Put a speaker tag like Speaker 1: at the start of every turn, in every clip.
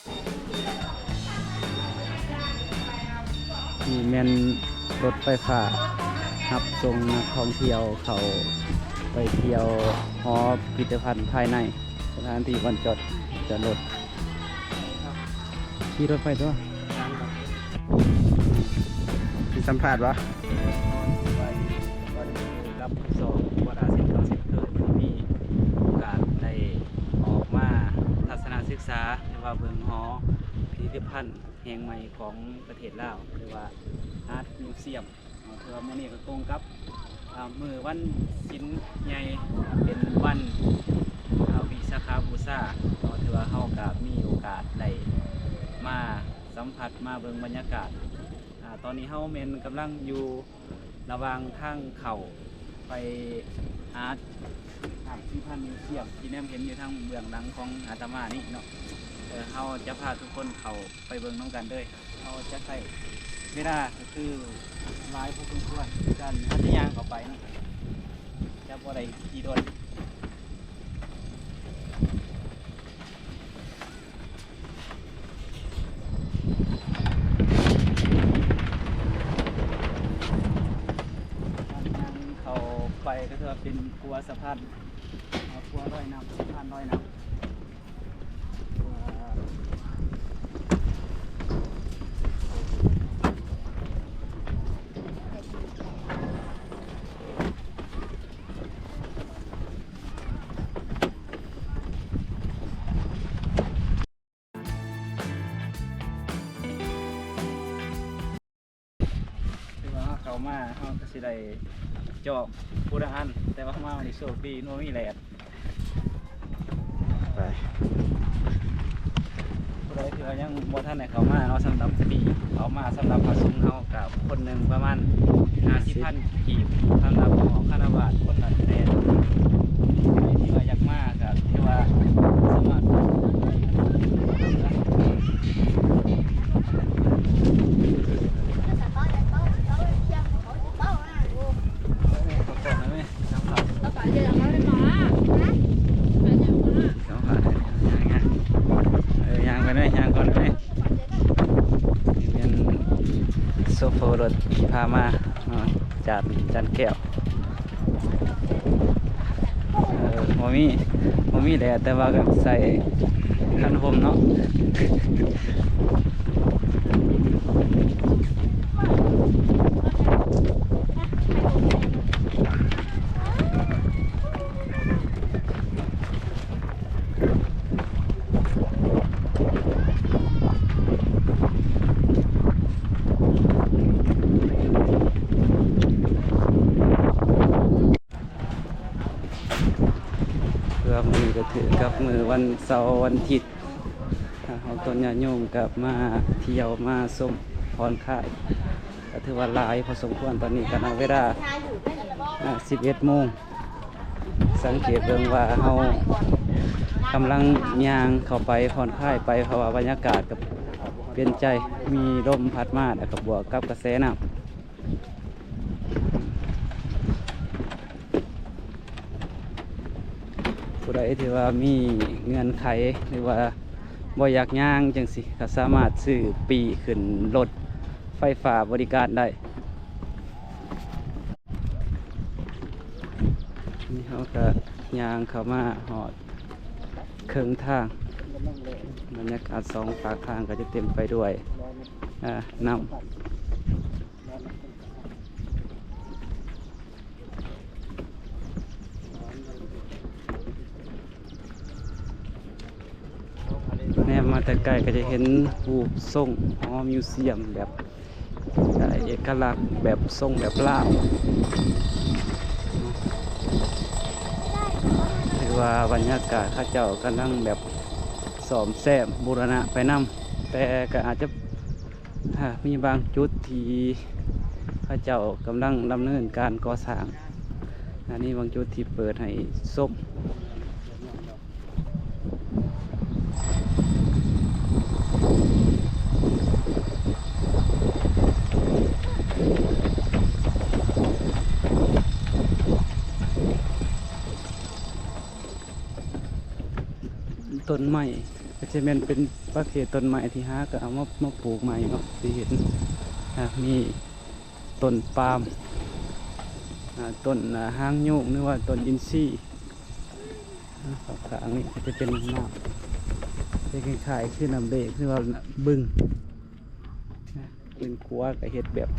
Speaker 1: มีแม่นรถไฟฟ้าขับส่งนักท่องเที่ยวเขาไปเที่ยวหอพิพิธภัณฑ์ภายในสถานที่บรรจอดรถขี่รถไฟตัวมีสัมภาษณ์วะไปรับสอบวัดอาเซียนเกิดมีโอกาสได้ออกมาทัศนศึกษาหรือว่าเบิ่งหอพิพิธภัณฑ์แห่งใหม่ของประเทศลาวหรือว่าอาร์ตมิวเซียมเพื่อมื้อนี้ก็ตรงกับมือวันศิลป์ใหญ่เป็นวันวิสาขบูชาถือว่าเฮาก็มีโอกาสได้มาสัมผัสมาเบิ่งบรรยากาศตอนนี้เฮาแม่นกำลังอยู่ระหว่างทางเข้าไปอาร์ตพิพิธภัณฑ์มิวเซียมที่แนมเห็นอยู่ทางเบื้องหลังของอาตมานี่เนาะเฮาจะพาทุกคนเข้าไปเบิ่งน้องกันเด้อเฮาจะใช้เวลาก็คือหลายพอสมควรการพัฒนาเข้าไปนี่จะบ่ได้ขี่รถเขาไปก็ถือว่าเป็นครัวสะพานครัวร้อยน้ำสะพานร้อยน้ำเขามาเขาก็สิได้จอบผู้ละอันแต่ว่ามาในโชคดีโน้มีแหลดไปผู้ใดที่ว่ายังบ่ท่านไหนเขามาเนาะสำหรับปีเขามาสำหรับผสมเขากับคนหนึ่งประมาณ50,000 กีบสำหรับของคณะบาทคนละแสนที่ว่าอยากมากับที่ว่าสามารถโซโฟรถพามาจานแก้วโมมี่แหละแต่ว่าก็ใส่คันโฮมเนาะมือก็ถือกับมือวันเสาร์วันอาทิตย์เอาต้นญาโยมกับมาเที่ยวมาส้มพรค่ายก็ถือว่าหลายพอสมควรตอนนี้กันเวลา11 โมงสังเกตเบิ่งว่าเฮากำลังย่างเข้าไปพรค่ายไปเพราะว่าบรรยากาศกับเปลี่ยนใจมีลมพัดมาแล้วก็บวกกับกระแสน้ำผู้ใดที่ว่ามีเงื่อนไขหรือว่าบ่อยากย่างจังสิก็สามารถซื้อปีขึ้นรถไฟฟ้าบริการได้นี่เขาก็ย่างเข้ามาหอดเครื่องทางบรรยากาศสองฝากทางก็จะเต็มไปด้วยน้ำแนมมาแต่ไกลก็จะเห็นรูปทรงหอมิวเซียมแบบเอกลักษณ์แบบทรงแบบลาวถือว่าบรรยากาศข้าเจ้ากำลังแบบซ่อมแซมบูรณะไปนำแต่ก็อาจจะมีบางจุดที่ข้าเจ้ากำลังดำเนินการก่อสร้างอันนี้บางจุดที่เปิดให้ส้มต้นไม้ ก็จะเป็นประเภทต้นไม้ที่หาก็เอามาปลูกใหม่เนาะที่เห็นมีต้นปาล์มต้นหางโยกหรือว่าต้นอินทรีฝั่งข้างนี้ก็จะเป็นน้ำเป็นคล้ายๆคือน้ำเบรกคือว่าบึงเป็นครัวกับเห็ดแบบ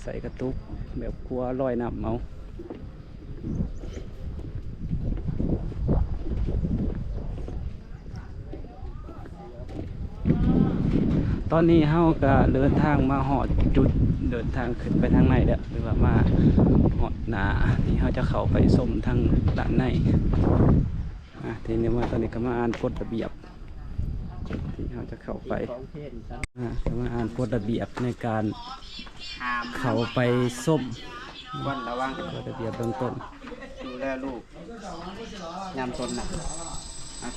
Speaker 1: ใส่กระตุกแบบครัวลอยน้ำเอาตอนนี้เฮาก็เดินทางมาหอดจุดเดินทางขึ้นไปทางในเด้อหรือว่ามาหอดหนาที่เฮาจะเข้าไปชมทางด้านในทีนี้ว่าตอนนี้ก็มาอ่านกฎระเบียบที่เฮาจะเข้าไปก็มาอ่านกฎระเบียบในการเข้าไปส้มวันระวังกฎระเบียบเบื้องต้นดูแลลูกยามต้นนะ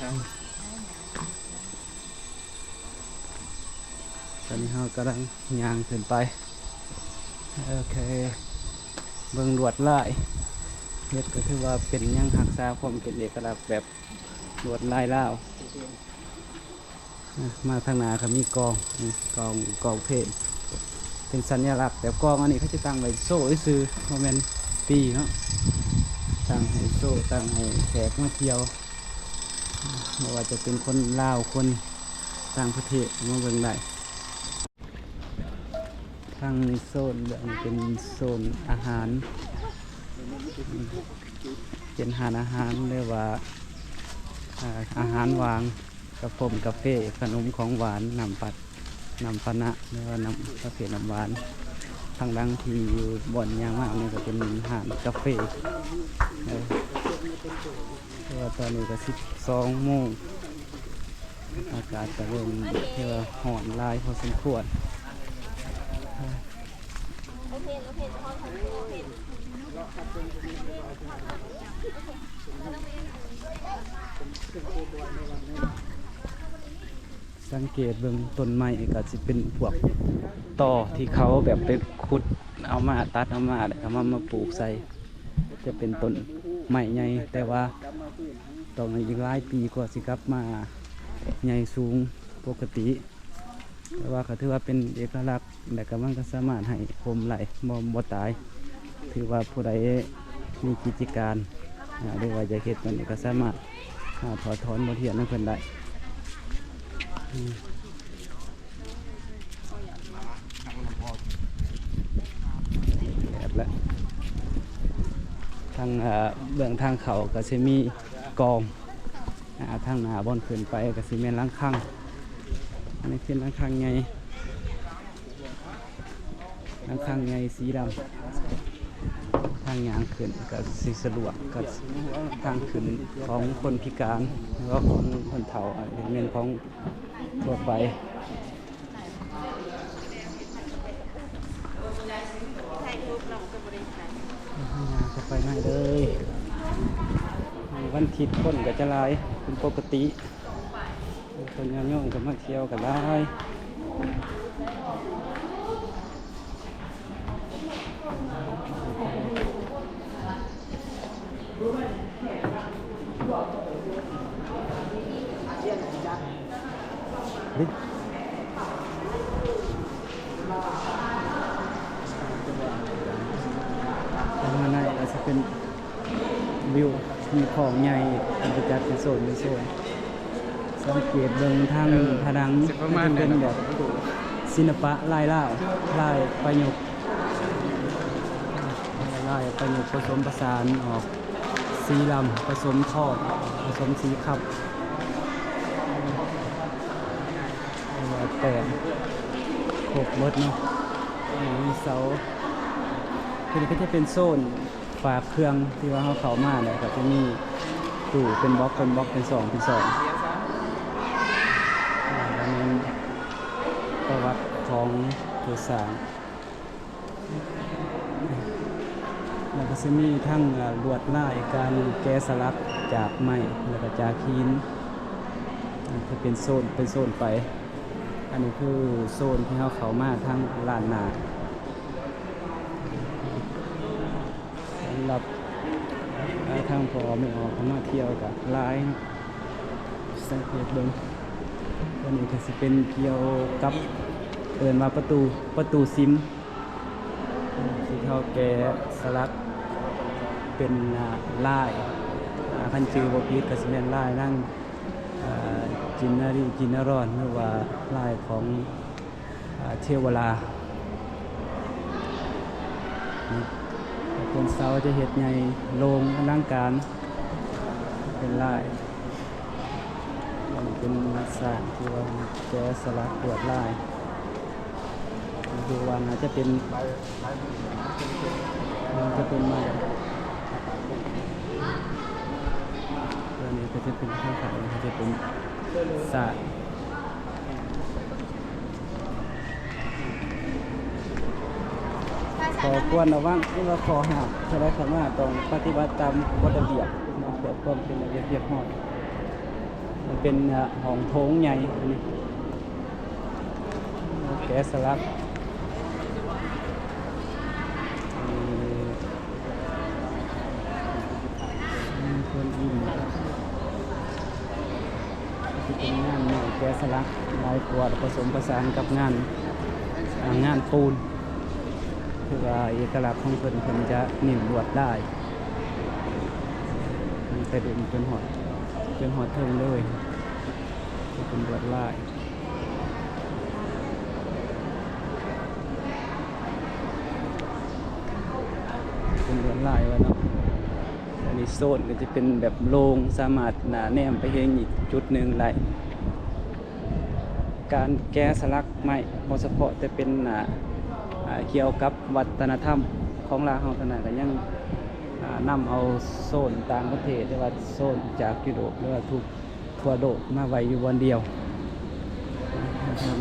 Speaker 1: ครับตอนนี้เรากำลังย่างขึ้นไปโอเคเบิ่งลวดลายเฮ็ดก็คือว่าเป็นยังรักษาความเป็นเอกลักษณ์แบบลวดลายลาวมาทางหน้าก็มีกองเพลเป็นสัญลักษณ์แบบกองอันนี้เขาจะตั้งไว้โซ่ซื้อโมเมนต์ปีเนาะตั้งให้โซ่ตั้งให้แขกมาเที่ยวไม่ว่าจะเป็นคนลาวคนต่างประเทศมาเบิ่งได้ทางโซนเรื่องเป็นโซนอาหารเป็นอาหารเรียกว่าอาหารวางกระผมกาแฟขนมของหวานน้ำปานะเรียกว่าน้ำกาแฟน้ำหวานทางดังที่อยู่บ่อนยางมากนี่ก็เป็นอาหารกาแฟเพราะว่าตอนนี้ก็12 โมงอากาศจะเริ่มเรียกว่าร้อนลายพอสมควรสังเกตเบื้องต้นไม้ก็จะเป็นพวกต่อที่เขาแบบไปขุดเอามาตัดเอามาแล้วก็มาปลูกใส่จะเป็นต้นไม้ใหญ่แต่ว่าต้องอีกหลายปีกว่าสิกลับมาใหญ่สูงปกติแต่ว่าก็ถือว่าเป็นเอกลักษณ์แต่ก็มันก็สามารถให้โคมไหลบ่ตายถือว่าผู้ใดมีกิจการหรือว่าจะเฮ็ดมันก็สามารถถอดถอนบทเรียนนั่นเพิ่นได้แบบละทางเบื้องทางเขาก็จะมีกองทางหน้าบอนขึ้นไปก็สิแม่นหลังคังอันนี้เป็นหลังคังไงหลังคังไงสีดำทางยางขึ้นก็สีสะดวกก็ทางขึ้นของคนพิการแล้วก็ของคนเฒ่าเงินของทั่วไปก็ไปง่ายเลยวันอาทิตย์คนก็จะลายเป็นปกติคนงานย่องก็มาเที่ยวกันได้ข้างในอาจจะเป็นวิวมีของใหญ่เป็นจัดเป็นโซนสังเกตเบิ่งทางผนังเป็นแบบศิลปะลายประยุกต์ผสมผสานออกสีดำผสมทอดผสมสีขับแต่ครบหมดเนาะมีเสาทีนี้ก็จะเป็นโซนฝากเครื่องที่ว่าเขามาเนี่ยก็จะมีตู้เป็นบล็อกเป็น2แล้วนั้นประวัติของตัวสร้างแล้วก็จะมีทั้งลวดลายการแกะสลักจากไม้แล้วก็จากหินจะเป็นโซนไปอันนี้คือโซนที่เขามาทั้งลานนาสำหรับทางพอไม่ออกมาเที่ยวกับลายสังเกตเบิ่ง ตัวนี้ก็สิเป็นเกี่ยวกับเอิ้นว่าประตูซิมที่เขาแกะสลักเป็นลายคันชื่อบ่ผิดก็สิแม่นลายนั่งจินนารีจินนารอนหรือว่าลายของเทวราคนเสาจะเฮ็ดใหญ่โลงอลังการเป็นลายเป็นสร้างที่ว่าแกะสลักลวดลายดูว่าน่าจะเป็นไม้ตัวนี้ก็จะเป็นข้างขายก็จะเป็นสาดขอควรระวังที่ว่าขอห้ามใช้ได้คำว่าต้องปฏิบัติตามกฎระเบียบเพื่อความเป็นระเบียบเรียบร้อยมันเป็นห้องโถงใหญ่อันนี้แกะสลักคนอิ่มที่เป็นงานใหม่แกะสลักลายกวาดผสมผสานกับงานปูนคือว่าเอกลักษณ์ของเพิ่นจะนิ่มลวดได้มันกระดุมจนหอดเทิงเลยเป็นลวดลายเป็นลวดลายว่าเนาะอันนี้โซนก็จะเป็นแบบโล่งสามารถหนาแนมไปเห็นอีกจุดหนึ่งได้การแกะสลักไม้บ่เฉพาะแต่เป็นเกี่ยวกับวัฒนธรรมของลาวเฮาเท่านั้นก็ยังนำเอาโซนต่างประเทศหรือว่าโซนจากยุโรปหรือว่าทุกทั่วโลกมาไว้อยู่วันเดียว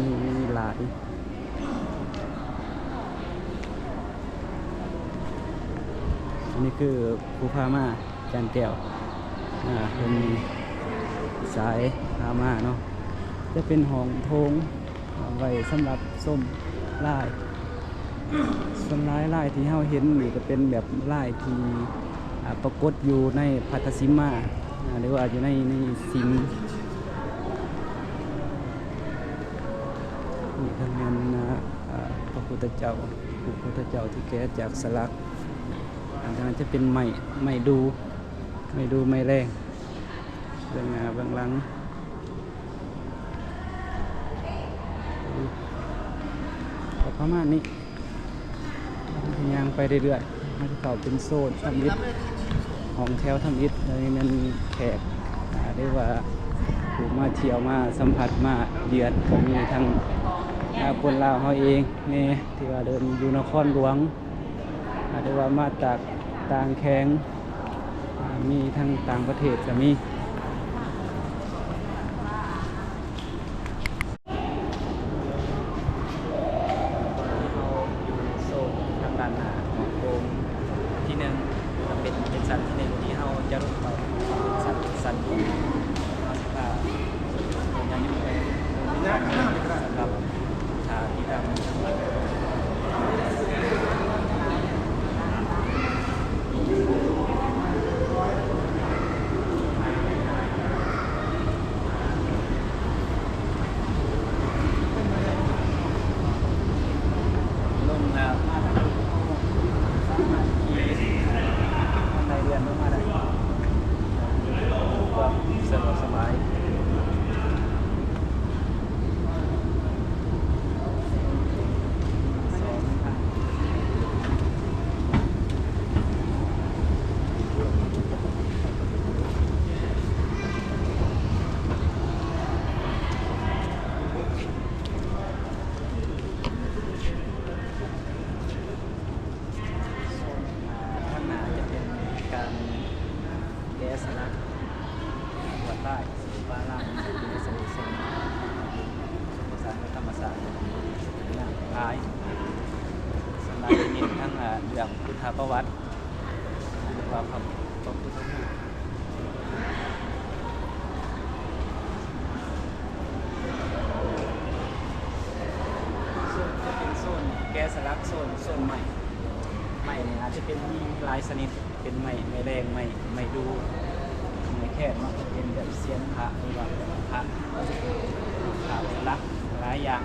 Speaker 1: มีหลายอันนี้คือภูพาม่าจันแก้วเป็นสายพาม่าเนาะจะเป็นห้องโถงไว้สำหรับส้มลายส่วนลายที่เราเห็นนี่ก็เป็นแบบลายที่ปรากฏอยู่ในพัทธสิมาหรือว่าอยู่ในสิมนี่ทางนั้นพระพุทธเจ้าที่แกะจากสลักอันนั้นจะเป็นไม้ดูไม้แรงเบื้องหลังประมาณนี้ย่างไปเรื่อยๆมันจะเข้าเป็นโซนทำอิฐของแถวทำอิฐแล้วนี่มันแขกเรียกว่าผู้มาเที่ยวมาสัมผัสมาเยือนก็มีทั้งคนลาวเขาเองนี่ที่ว่าเดินอยู่นครหลวงเรียกว่ามาจากต่างแข้งมีทั้งต่างประเทศก็มีที่หนึ่งเป็นสัตว์ที่หนึ่งที่เราจะรู้ไปสัตว์ที่เราสิบายังอยู่ในสำหรับชาที่ดำลงแล้วสะดวกสบายข้างหน้าจะเป็นการแกะสลักวัดใต้สีฟ้าล่างที่ในสมุทรสงครามผสานกับธรรมศาสตร์อย่างท้ายสำหรับนิดทั้งเรื่องพุทธประวัติหรือว่าพระพุทธรูปจะเป็นโซนแกะสลักโซนใหม่เนี่ยอาจจะเป็นมีหลายชนิดเป็นไม้แรงไม้ดูไม้ แค่มันจะเป็นแบบเสียนพระหรือว่าพระขาวลักหลายอย่าง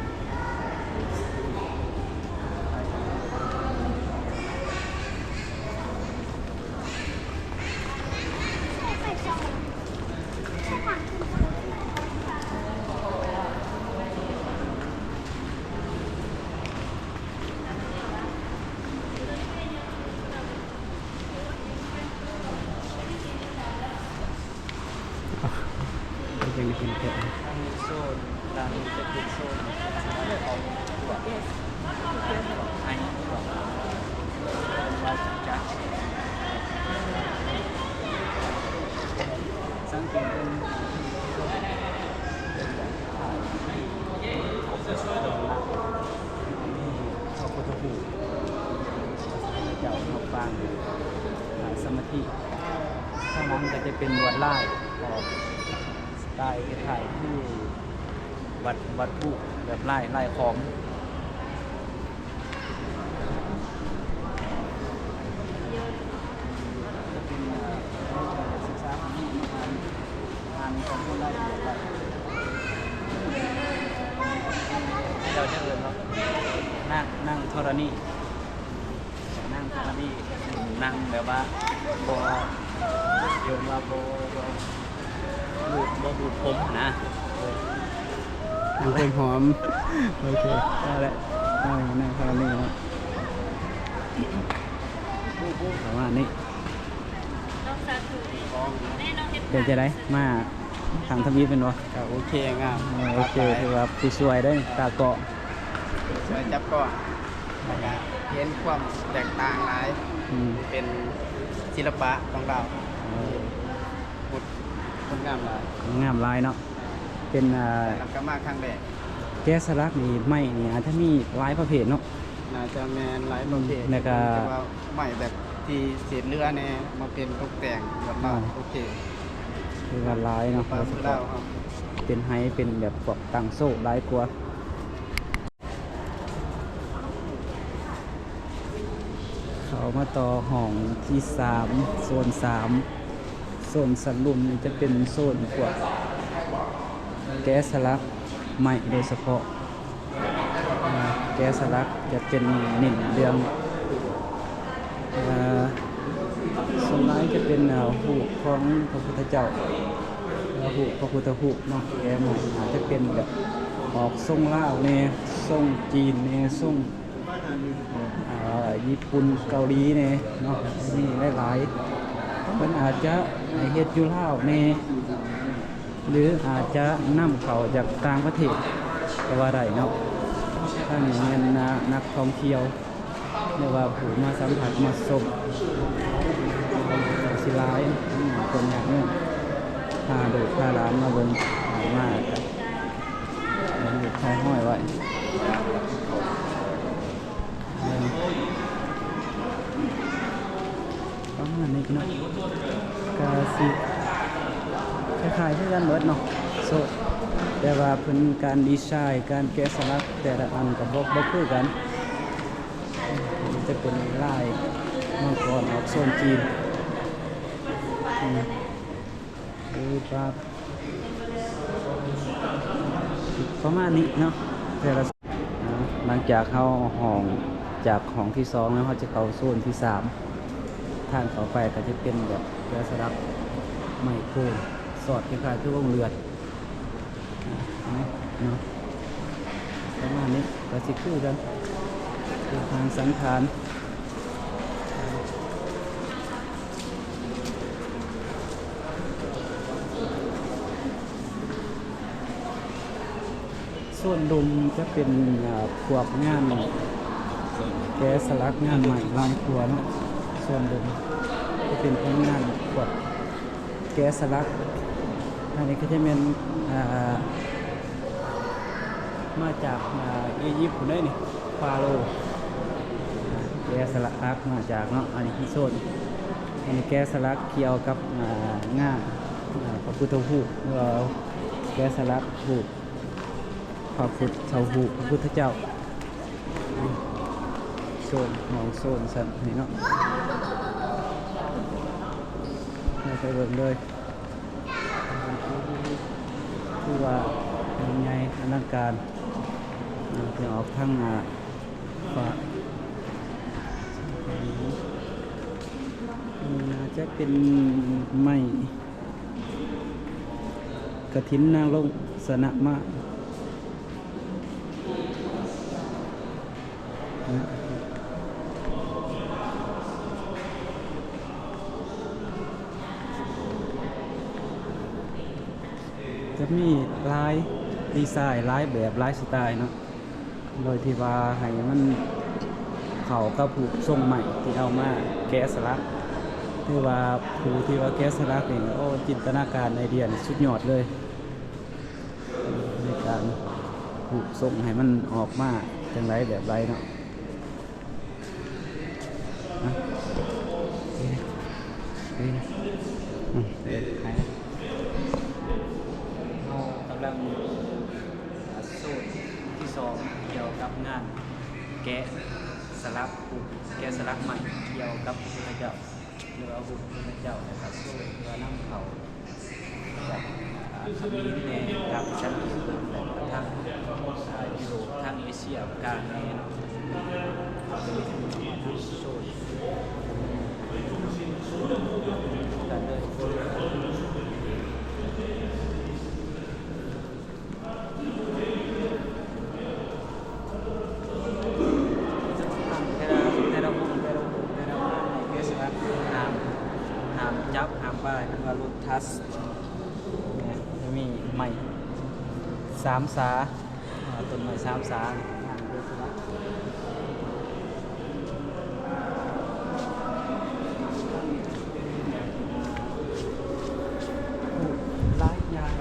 Speaker 1: ยังเป็นแค่โซนด้านนี้จะเป็นโซนของตัวไอ้ตัวว่าจักสังเกตเป็นพระพุทธรูปเจ้าเขาฟังสมาธิข้างนั้นก็จะเป็นลวดลายออกสไตล์คล้ายๆที่วัดบุแบบลายของจะเป็นศึกษาที่งานของคนไล่ไปเราจะเอิญว่านั่งธรณีนั่งแบบว่าโบโยนว่าโบดูดผมนะ
Speaker 2: ดูเป็นหอมโอเคได้แล้วนั่งคารานี่นะประมาณนี้เดี๋ยวจะได้มาทางทวีปเป็นวะ
Speaker 1: โอเคงาม
Speaker 2: โอเคถือว่าผู้สวยได้ตาเกาะ
Speaker 1: สวยจับก็เห็นความแตกต่างหลายเป็นศิลปะของเราคนงามหลาย
Speaker 2: เนาะเป็น
Speaker 1: แล้วก็มาครั้งแรก
Speaker 2: แก๊สสลักนี่ไม่นี่อาจจะมีหลายประเภทเนาะ
Speaker 1: น่าจะแมนหลายประเภท
Speaker 2: แล้วก็
Speaker 1: ใหม่แบบที่เศษเรือเนี่ยมาเป็นตกแต่งแบบเราโอเค
Speaker 2: คือว่าหลายเนาะเป็นไฮเป็นแบบพวกตั้งโซ่หลายกว่าเขามาต่อห้องที่3โซน3โซนสันลุมนี่จะเป็นโซนพวกแก๊สสลักใหม่โดยเฉพาะแก๊สสลักจะเป็นเน้นเรื่องส่วนน้อยจะเป็นหูปของพระพุทธเจ้าหูปพระพุทธรูปเนาะแกใหม่อาจจะเป็นแบบออกทรงลาวเนี่ยทรงจีนเนี่ยทรงญี่ปุ่นเกาหลีเนี่ยเนาะมีหลายๆมันอาจจะเฮ็ดอยู่ลาวเนี่ยหรืออาจจะนำเขาจากต่างประเทศก็ว่าได้เนาะถ้ามีเงินนักท่องเที่ยวเรียกว่าผู้มาสัมผัสมาชมศิลาคนอย่างนี้พาดูพาร้านมาเบิ่งมากครับอยู่ท้ายห้อยไว้ประมาณนี้เนาะกาซิคล้ายๆที่กันเบิดเนาะโซแต่ว่าเป็นการดีไซน์การแกะสลักแต่ละอันกับบ่คือกันจะเป็นลายมังกรออกโซนจีนคือประมาณนี้เนาะแต่ละหลังจากเข้าห้องจากห้องที่2แล้วเขาจะเข้าโซนที่3ทางต่อไปก็จะเป็นแบบแกะสลักไม้โค้งสอดคล้ายๆคือวงเลือดเนาะประมาณนี้ก็สิคือกันคือทางสังขารส่วนดุมจะเป็นพวกงานแกะสลักงานใหม่ลายครัวเนาะส่วนดุมจะเป็นผลงานพวกแกะสลักอันนี้ก็จะเป็นมาจากอียิปต์คนได้นี่ฟาโรห์แกะสลักมาจากเนาะอันนี้ที่โซนอันนี้แกะสลักเกี่ยวกับงานพระพุทธรูปแกะสลักรูปพระพุทธรูปพระพุทธเจ้าโซนของโซนสัตว์นี่เนาะไปเบิ่งเลย คือว่ายังไงอลังการจะออกทั้งฝาน่าจะเป็นไม้กฐินนางลงสนะมากจะมีลายดีไซน์ลายแบบลายสไตล์เนาะโดยที่ว่าให้มันเข้ากับผูกทรงใหม่ที่เอามาแกะสลักที่ว่าผู้ที่ว่าแกะสลักนี่โอ้จินตนาการไอเดียนี่สุดยอดเลยในการผูกทรงให้มันออกมาจังไรแบบไรเนาะ
Speaker 1: เรากำลังสูตรที่สองเกี่ยวกับงานแกะสลักผูกแกะสลักใหม่เกี่ยวกับพระเจ้าหรือเอาบุญพระเจ้านะครับสูตรว่าน้ำเขาจากขมิ้นแดงกับชั้นอื่นและกระทั่งยุโรปทางเอเชียกลางแนวเป็นโซนกันเลยจับหามป้ายเป็นว่ารุดทัสเนี่ยจะมีใหม่3 สาต้นใหม่3 สาลายยาง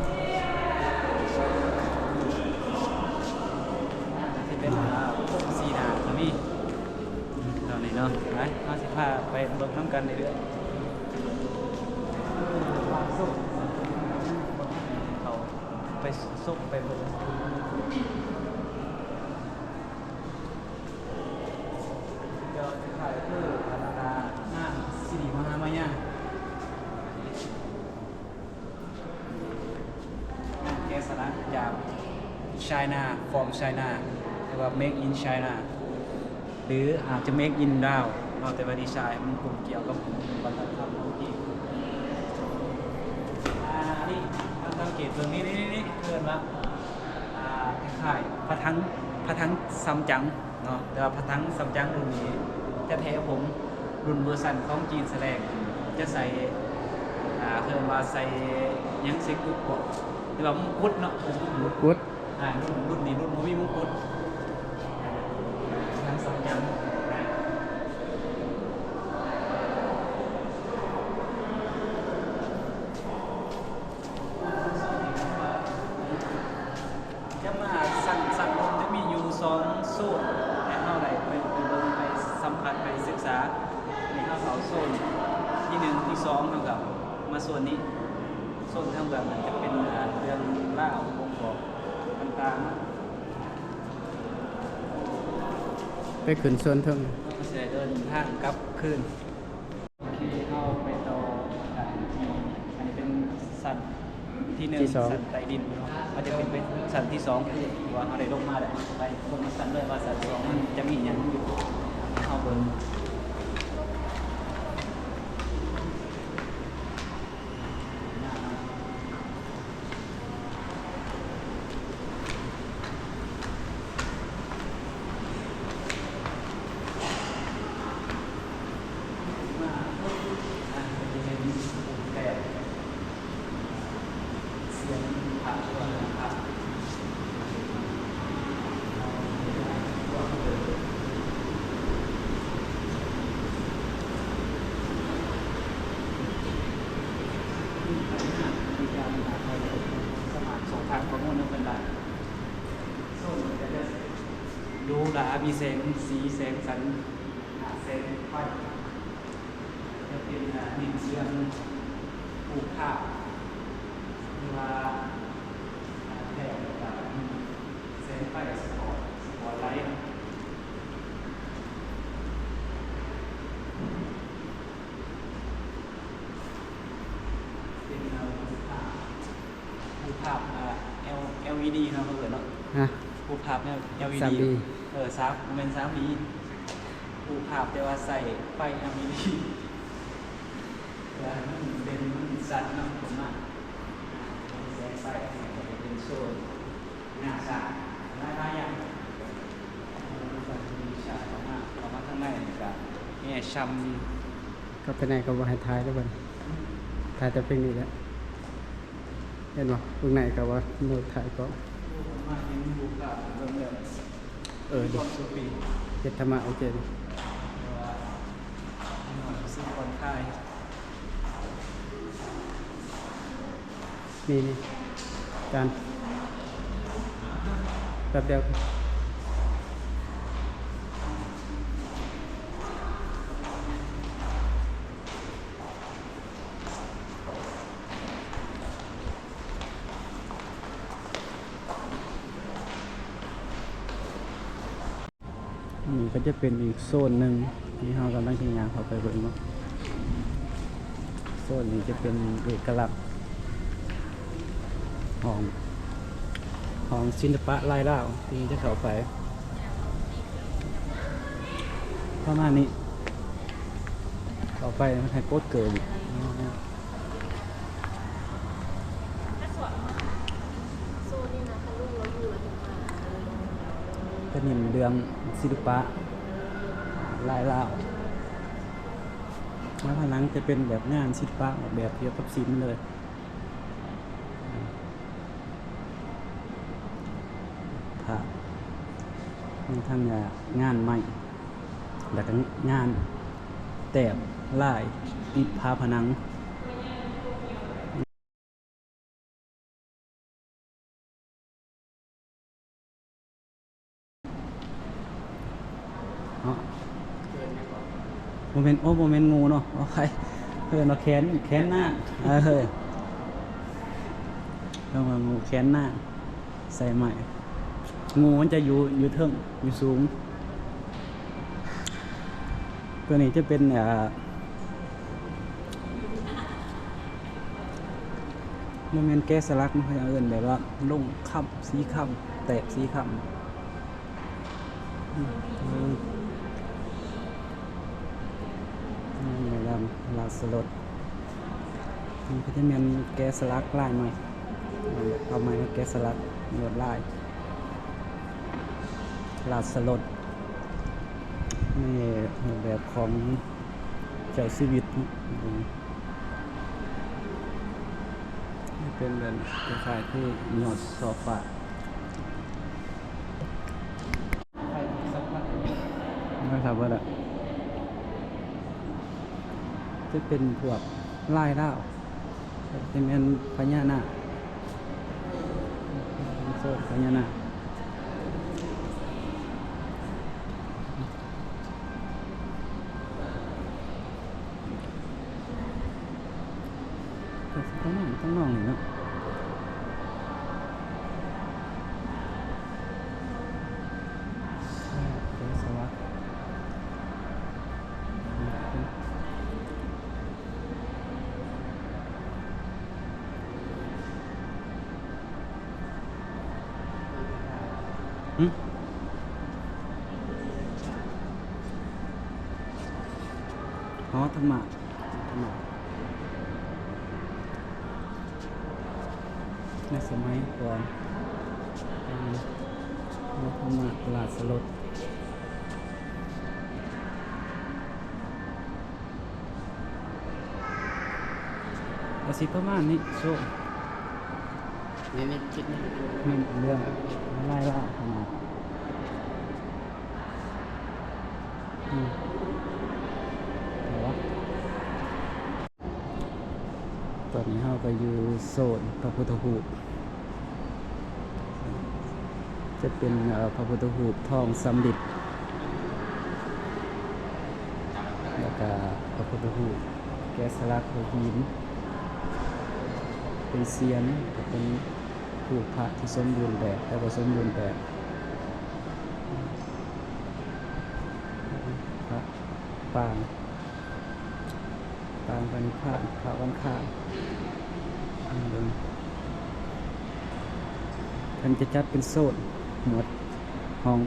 Speaker 1: ที่เป็นสีหนาตัวนี้ตอนนี้เนาะไปมาสิพาไปเบิ่งน้ำกันเรื่อยเขาไปซุกไปบนเดี๋ยวจะขายคือธรรมดาหน้าสิริมหามายาแกะสลักจาก China from China หรือว่า make in China หรืออาจจะ make in ดาวเราแต่ว่าดีไซน์มันกลุ่มเกี่ยวกับวัฒนธรรมของที่นี่สังเกตตรงนี้นี่เกินว่าคล้ายๆพระทั้งซัมจั๋งเนาะแต่ว่าพระทั้งซัมจั๋งรุ่นนี้จะแท้ผมรุ่นเวอร์ชันของจีนแสดงจะใส่เพิ่มว่าใส่ยังเซ็กุกบอกหรือว่ามงกุฎเนาะมงกุฎรุ่นนี้รุ่นโมมีมงกุฎทั้งซัมจั๋ง2 โซนให้เข้าไหนไปเบิ่งไปสัมผัสไปศึกษาในเข้าเขาโซนที่ 1 ที่ 2เท่ากับมาโซนนี้โซนทางแบบมันจะเป็นเรื่องเล่าบ่งบอกต่าง
Speaker 2: ไปขึ้นส่วนเทิง
Speaker 1: ๆเสียเดินทางกลับคืนโอเคเข้าไปต่ออันนี้เป็นสัตว์ที่ 1สัตว์ใต้ดินมันจะเป็นสัตว์ที่ 2คือว่าอะไรลงมาเลยไปลงมาสัตว์เลยว่าสัตว์2มันจะมีอย่างอยู่เข้าบนทางข้อมูลนั้นเป็นไรดูหลามีแสงสีแสงสันแสงไฟจะเป็นดินเชื่อมปลูกข้าวหรือว่าแถบแสงไฟสปอร์ตไลท์เป็น LED เนาะเพื่อนเนาะ
Speaker 2: ฮะ
Speaker 1: รูปภาพเนี่ย LED
Speaker 2: 3D
Speaker 1: ซับเป็น 3D รูปภาพแต่ว่าใส่ไฟ LED แล้วมันเป็นสัตว์เนาะผมว่าแสงไฟเป็นโซนหน้าสาหน้าอย่างมีฉากออกมาข้างในนี่ก็นี่ช้ำ
Speaker 2: ก็ไปไหนก็บ่ให้ทายแล้วบัดถ่ายแต่เพลงนี้แหละเห็นบ่ตรงไหนก็ว่าโน้ตถ่ายก็
Speaker 1: มาเห็นบุกกับเรื่องเดิม
Speaker 2: ดิ
Speaker 1: ก่อนสุดปี
Speaker 2: เฮ็ดธรรมะโอเคดิ
Speaker 1: ว่าหน่อยซื้อคอนค่าย
Speaker 2: นี่จานแป๊บเดียวนี่ก็จะเป็นอีกโซนหนึ่งที่เรากำลังที่งานเข้าไปเบิ่งเนาะโซนนี้จะเป็นเอกลักษณ์ของศิลปะลายดาวที่จะเข้าไปประมาณนี้ต่อไปมันให้โคตรเกิดอีกเป็นหินเรืองศิลปะลายดาวแล้วผนังจะเป็นแบบงานศิลปะออกแบบเกี่ยวกับศิลป์เลยภาพมีทั้งงานใหม่แล้วก็งานแต้มลายติดผาผนังโมเมนต์โมเมนต์งูเนาะโอเคเพื่อนเราแขนหน้าต้องมางูแขนหน้าใส่ใหม่งูมันจะอยู่เทิงอยู่สูงตัวนี้จะเป็นโมเมนต์แกะสลักมันเขาจะเอิ้นแบบว่าลงค่ำสีค่ำแตกสีค่ำนี่ลำลาสลดมันก็จะเป็นแกะสลักลายใหม่เอาไม้มาแกะสลักลวดลายลาสลดนี่แบบของเจ้าชีวิตนี่เป็นแบบคล้ายๆที่หยอดซอฟ้าไม่ทราบว่าละจะเป็นพวกลายดาวเป็นพญานาคโซ่พญานาคต้องมองหน่อยเนาะสวัสดีอ๋อธรรมะในสมัยก่อนธรรมะตลาดสลดอาศิประมาณนี้โซ่
Speaker 1: นี่คิดนี่
Speaker 2: มีเรื่องไล่ล่าขนาดแต่ว่าตอนนี้เราก็อยู่โซนพระพุทธรูปจะเป็นพระพุทธรูปทองสำริดแล้วก็พระพุทธรูปแกะสลักหัวหินเป็นเซียนเป็นรูปพระที่สมบูรณ์แบบและก็สมบูรณ์แบบพระปางปณิพานพระวันข้าง เพิ่นจะจัดเป็นโซนหมวดห้อง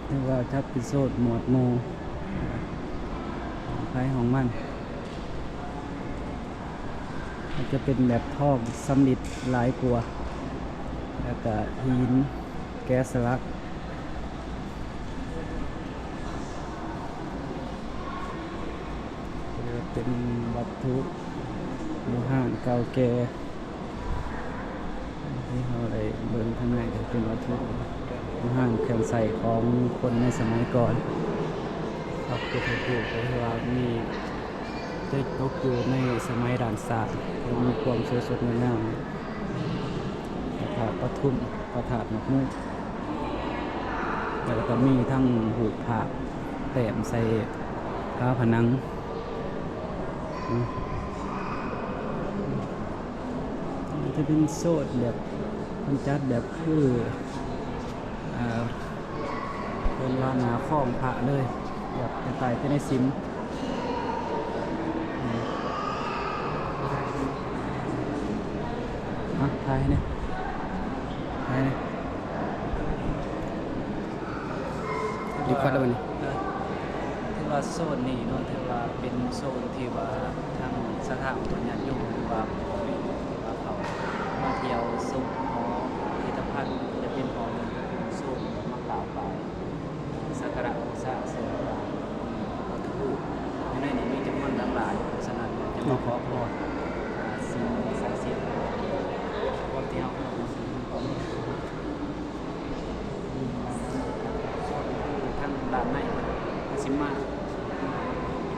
Speaker 2: เรียกว่าจัดเป็นโซนหมวดหมู่ภายของมันมันจะเป็นแบบทองสำริดหลายกว่าแล้วก็หินแกะสลักเป็นวัตถุโบราณเก่าแก่ที่เราได้เบิ่งข้างในก็เป็นวัตถุโบราณเครื่องใส่ของคนในสมัยก่อนครับคือถูกก็คือว่ามีได้ตกอยู่ในสมัยด่านสามีความสวยสดงดงามพระธาตุปทุมพระธาตุนกมูกแล้วก็มีทั้งหูผาแต้มใส่ผ้าผนังมันจะเป็นโซดแบบมันจัดแบบคือเป็นลานหนาข้องพระเลยแบบเป็นตายเป็นในซิมทายเนี่ยทายเนี่ยดีกว่าแล้ววันนี้ที่ว่าโซนนี้เนาะที่ว่าเป็นโซนที่ว่าทางสถาบันญาติโยมหรือว่าเขามาเที่ยวสุขหอพิพิธภัณฑ์จะเป็นหอโซนมากล่าวไปสักการะบูชาเสริมวัตถุในนี้มีจำนวนหลากหลายฉะนั้นจะมาขอพรสิ่งศักดิ์สิทธิ์ความที่เราทั้งด้านในมันสิมา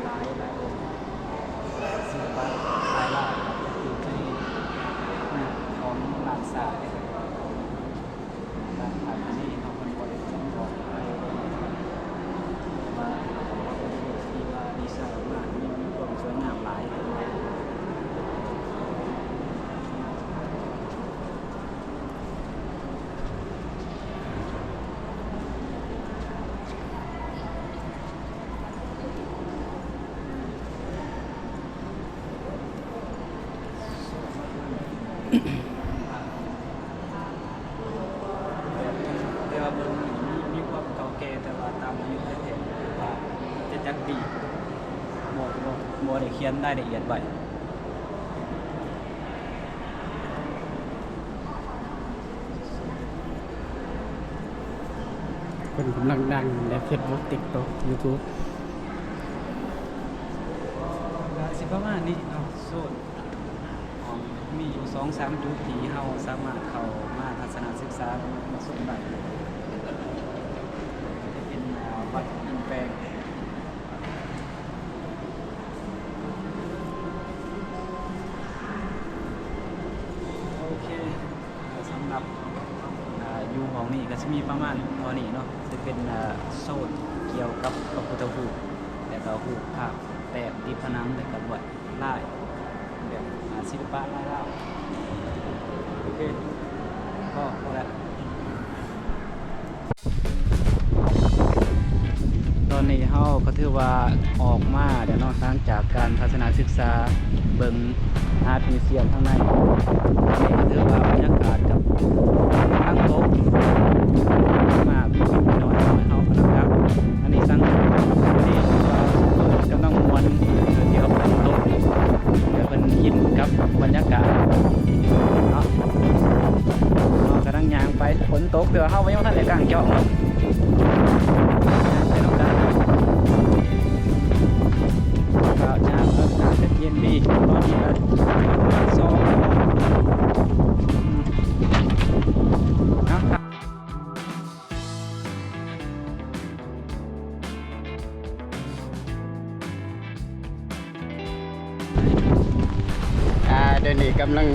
Speaker 2: หลายองค์ศิลปะหลายอยู่ที่ของหลานสาวด้านภายในนี้เขาเป็นบริษัทของมาที่ว่าดีไซน์มามีความสวยงามหลายแต่ว่าเบิ่งมีความเก่าแก่แต่ว่าตามอายุแท้ๆว่าจะจักปีบ่ได้เขียนได้ละเอียดไว้เป็นกำลังดังใน Facebook TikTok YouTube สิประมาณนี้เนาะโซนมีอยู่ 2-3 จุดที่เฮาสามารถเข้ามาทัศนศึกษามาชมได้จะเป็นวัดอินแปลงโอเคสำหรับอยู่ของนี่ก็จะมีประมาณเท่านี้เนาะจะเป็นโซนเกี่ยวกับพระพุทธรูปแล้วก็รูปภาพแปะติดผนังแล้วก็ลวดลายแบบศิลปะลายลาวโอเคก็พอแล้วตอนนี้เราก็ถือว่าออกมาเดี๋ยวนอกจากการทัศนศึกษาเบิ่งอาร์ตมิวเซียมข้างในนี่ก็ถือว่าบรรยากาศกับตั้งโต๊ะมาพี่หน่อยเอาพนักงานอันนี้ตั้งนี่กำลังม้วนเกี่ยวกับโต๊ะเดี๋ยวเป็นยินกับบรรยากาศเนาะกำลังยางไปฝนตกเดี๋ยวเข้าไปยังท่านในกลางเจาะไปตรงกลางข่าวยางอากาศจะเย็นดีตอนนี้ละ2นะครับเดี๋ยวนี้กำลัง